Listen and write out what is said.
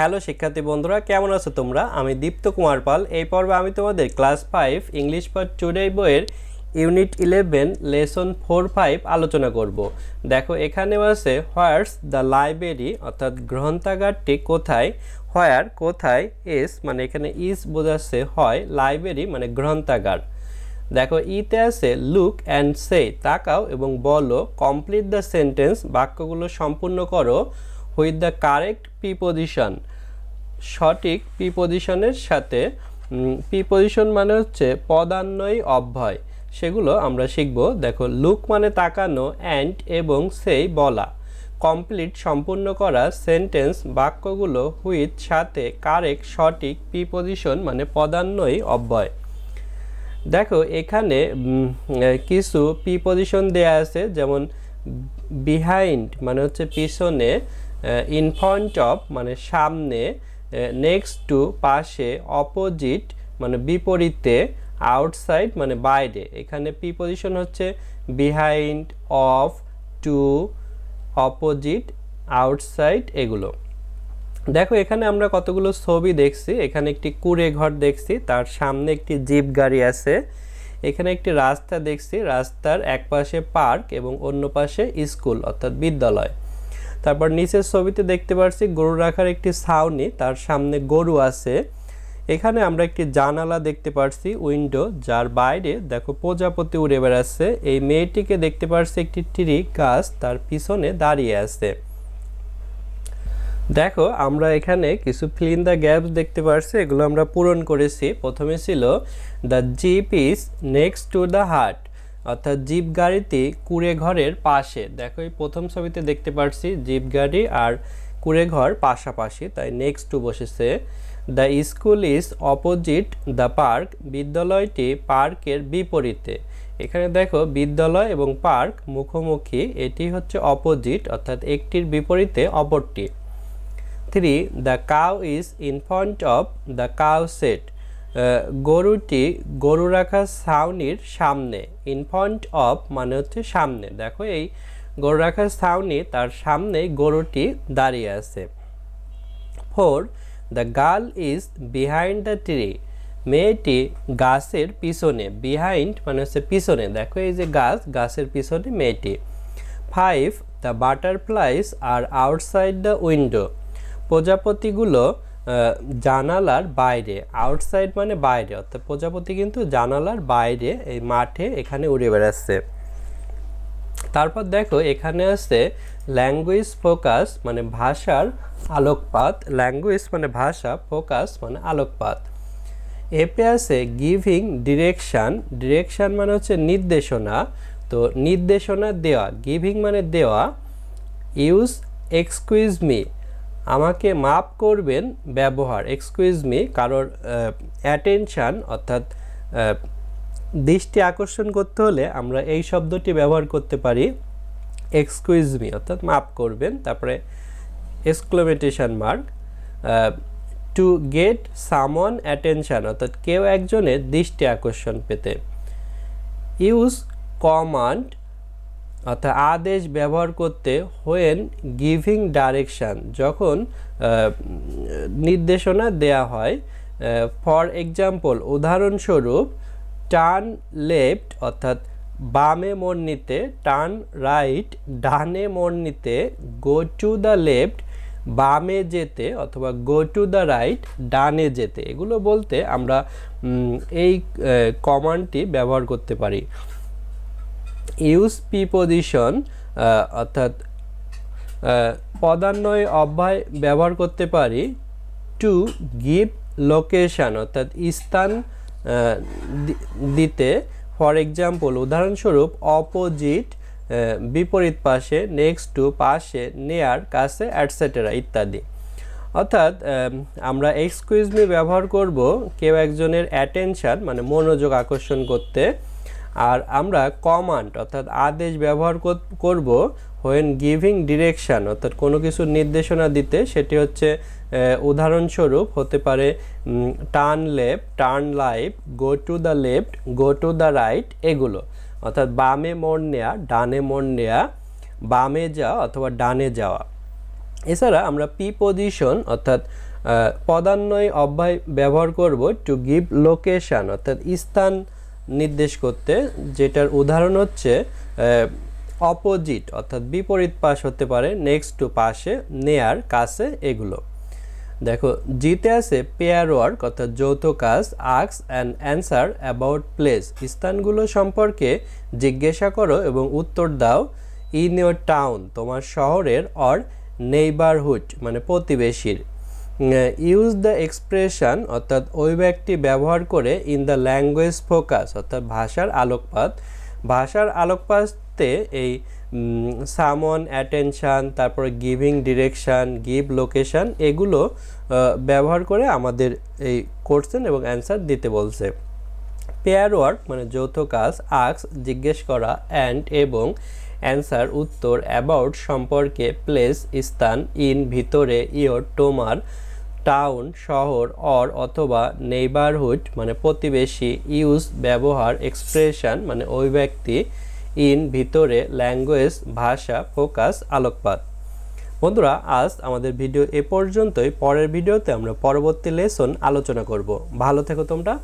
Hello শিক্ষার্থী বন্ধুরা, কেমন আছো তোমরা? আমি দীপ্ত কুমার পাল। এই পর্বে আমি তোমাদের ক্লাস 5 ইংলিশ ফর টুডে বইয়ের ইউনিট 11 লেসন 4-5 আলোচনা করব। দেখো এখানে আছে হোয়ারস দ্য লাইব্রেরি, অর্থাৎ গ্রন্থাগারটি কোথায়। হোয়ার কোথায়, ইজ মানে এখানে ইজ বোঝাচ্ছে হয়, লাইব্রেরি মানে গ্রন্থাগার। দেখো ইতে আছে লুক অ্যান্ড সে, তাকাও এবং বলো। কমপ্লিট দ্য সেন্টেন্স, বাক্যগুলো সম্পূর্ণ করো উইথ দ্য কারেক্ট প্রিপোজিশন, সঠিক প্রিপোজিশনের সাথে। প্রিপোজিশন মানে হচ্ছে পদান্বয়ী অব্যয়, সেগুলো আমরা শিখব। দেখো লুক মানে তাকানো, অ্যান্ড এবং সেই বলা। কমপ্লিট সম্পূর্ণ করা, সেন্টেন্স বাক্যগুলো উইথ সাথে কারেক্ট সঠিক প্রিপোজিশন মানে পদান্বয়ী অব্যয়। দেখো এখানে কিছু প্রিপোজিশন দেয়া আছে, যেমন বিহাইন্ড মানে হচ্ছে পিছনে, ইন ফ্রন্ট অফ মানে সামনে, নেক্সট টু পাশে, অপোজিট মানে বিপরীতে, আউটসাইড মানে বাইরে। এখানে প্রিপোজিশন হচ্ছে behind, of, to, opposite, outside এগুলো। দেখো এখানে আমরা কতগুলো ছবি দেখছি। এখানে একটি কুঁড়ে ঘর দেখছি, তার সামনে একটি জিপ গাড়ি আছে। এখানে একটি রাস্তা দেখছি, রাস্তার এক পাশে পার্ক এবং অন্য পাশে স্কুল অর্থাৎ বিদ্যালয়। তারপর নিচের ছবিতে দেখতে পাচ্ছি গরু রাখার একটি ছাউনি, তার সামনে গরু আছে। এখানে আমরা একটি জানালা দেখতে পাচ্ছি, উইন্ডো, যার বাইরে দেখো প্রজাপতি উড়ে বেড়াচ্ছে। এই মেয়েটিকে দেখতে পাচ্ছি একটি ট্রি গাছ, তার পিছনে দাঁড়িয়ে আছে। দেখো আমরা এখানে কিছু ফিল ইন দ্য গ্যাপস দেখতে পাচ্ছি, এগুলো আমরা পূরণ করেছি। প্রথমে ছিল the jeep is next to the hut, অর্থাৎ জিপ গাড়িটি কুঁড়ে ঘরের পাশে। দেখো এই প্রথম ছবিতে দেখতে পাচ্ছি জিপ গাড়ি আর কুঁড়ে ঘর পাশাপাশি, তাই নেক্সট টু বসেছে। The school is opposite the park, বিদ্যালয়টি পার্কের বিপরীতে। এখানে দেখো বিদ্যালয় এবং পার্ক মুখোমুখি, এটি হচ্ছে অপোজিট অর্থাৎ একটির বিপরীতে অপরটি। 3. The cow is in front of the cow shed, গরুটি গরু রাখার ছাউনির সামনে। ইন ফ্রন্ট অফ মানে হচ্ছে সামনে। দেখো এই গরু রাখার ছাউনি, তার সামনে গরুটি দাঁড়িয়ে আছে। 4. The girl is behind the tree, মেয়েটি গাছের পিছনে। বিহাইন্ড মানে হচ্ছে পিছনে। দেখো এই যে গাছ, গাছের পিছনে মেয়েটি। 5. The butterflies are outside the window, প্রজাপতিগুলো জানালার বাইরে। আউটসাইড মানে বাইরে, অর্থাৎ প্রজাপতি কিন্তু জানালার বাইরে এই মাঠে এখানে উড়ে বেড়াচ্ছে। তারপর দেখো এখানে আছে ল্যাঙ্গুয়েজ ফোকাস মানে ভাষার আলোকপাত। ল্যাঙ্গুয়েজ মানে ভাষা, ফোকাস মানে আলোকপাত। এপে আছে গিভিং ডিরেকশান, ডিরেকশান মানে হচ্ছে নির্দেশনা। তো নির্দেশনা দেওয়া, গিভিং মানে দেওয়া। ইউজ এক্সকিউজ মি, আমাকে মাফ করবেন ব্যবহার। এক্সকিউজ মি কারোর অ্যাটেনশান অর্থাৎ দৃষ্টি আকর্ষণ করতে হলে আমরা এই শব্দটি ব্যবহার করতে পারি, এক্সকিউজ মি অর্থাৎ মাফ করবেন। তারপরে exclamation mark. To get someone attention অর্থাৎ কেউ একজনের দৃষ্টি আকর্ষণ পেতে। ইউজ কমান্ড অর্থাৎ আদেশ ব্যবহার করতে। হোয়েন গিভিং ডাইরেকশান, যখন নির্দেশনা দেয়া হয়। ফর এক্সাম্পল উদাহরণস্বরূপ, টার্ন লেফট অর্থাৎ বামে মোড় নিতে। টার্ন রাইট ডানে মোড় নিতে। গো টু দ্য লেফট বামে যেতে, অথবা গো টু দ্য রাইট ডানে যেতে। এগুলো বলতে আমরা এই কমান্ডটি ব্যবহার করতে পারি। ইউজ প্রিপোজিশন অর্থাৎ পদান্বয় অব্যয় ব্যবহার করতে পারি। টু গিভ লোকেশান অর্থাৎ স্থান দিতে। ফর এক্সাম্পল উদাহরণস্বরূপ অপোজিট বিপরীত পাশে, নেক্সট টু পাশে, নেয়ার কাছে, অ্যাটসেট্রা ইত্যাদি। অর্থাৎ আমরা এক্সকিউজ মি ব্যবহার করব কেউ একজনের অ্যাটেনশান মানে মনোযোগ আকর্ষণ করতে। আর আমরা কমান্ড অর্থাৎ আদেশ ব্যবহার করব হোয়েন গিভিং ডিরেকশান অর্থাৎ কোনো কিছু নির্দেশনা দিতে। সেটি হচ্ছে উদাহরণস্বরূপ হতে পারে turn left, turn right, go to the left, go to the right এগুলো। অর্থাৎ বামে মোড় নেওয়া, ডানে মোড় নেওয়া, বামে যাওয়া অথবা ডানে যাওয়া। এছাড়া আমরা প্রিপোজিশন অর্থাৎ পদান্বয়ী অব্যয় ব্যবহার করব টু গিভ লোকেশন অর্থাৎ স্থান নির্দেশ করতে, যেটার উদাহরণ হচ্ছে অপোজিট অর্থাৎ বিপরীত পাশ হতে পারে, নেক্সট টু পাশে, নেয়ার কাছে এগুলো। দেখো জিতে আছে পেয়ার ওয়ার্ক অর্থাৎ যৌথ কাজ, ask and answer about place স্থানগুলো সম্পর্কে জিজ্ঞাসা করো এবং উত্তর দাও, ইন ইয়োর টাউন তোমার শহরের, অর নেইবারহুড মানে প্রতিবেশীর। ইউজ দ্য এক্সপ্রেশন অর্থাৎ ওই ব্যক্তি ব্যবহার করে, ইন দ্য ল্যাঙ্গুয়েজ ফোকাস অর্থাৎ ভাষার আলোকপাত। ভাষার আলোকপাতে এই সামন, অ্যাটেনশান, তারপরে গিভিং ডিরেকশান, গিভ লোকেশান এগুলো ব্যবহার করে আমাদের এই কোশ্চেন এবং অ্যান্সার দিতে বলছে। পেয়ার ওয়ার্ক মানে যৌথ কাজ, আস্ক জিজ্ঞেস করা, অ্যান্ড এবং অ্যান্সার উত্তর, অ্যাবাউট সম্পর্কে, প্লেস স্থান, ইন ভিতরে, ইয়োর তোমার, টাউন শহর, অর অথবা, নেইবারহুড মানে প্রতিবেশী, ইউজ ব্যবহার, এক্সপ্রেশন মানে ওই ব্যক্তি, ইন ভিতরে, ল্যাঙ্গুয়েজ ভাষা, ফোকাস আলোকপাত। বন্ধুরা আজ আমাদের ভিডিও এ পর্যন্তই। পরের ভিডিওতে আমরা পরবর্তী লেসন আলোচনা করব। ভালো থেকো তোমরা।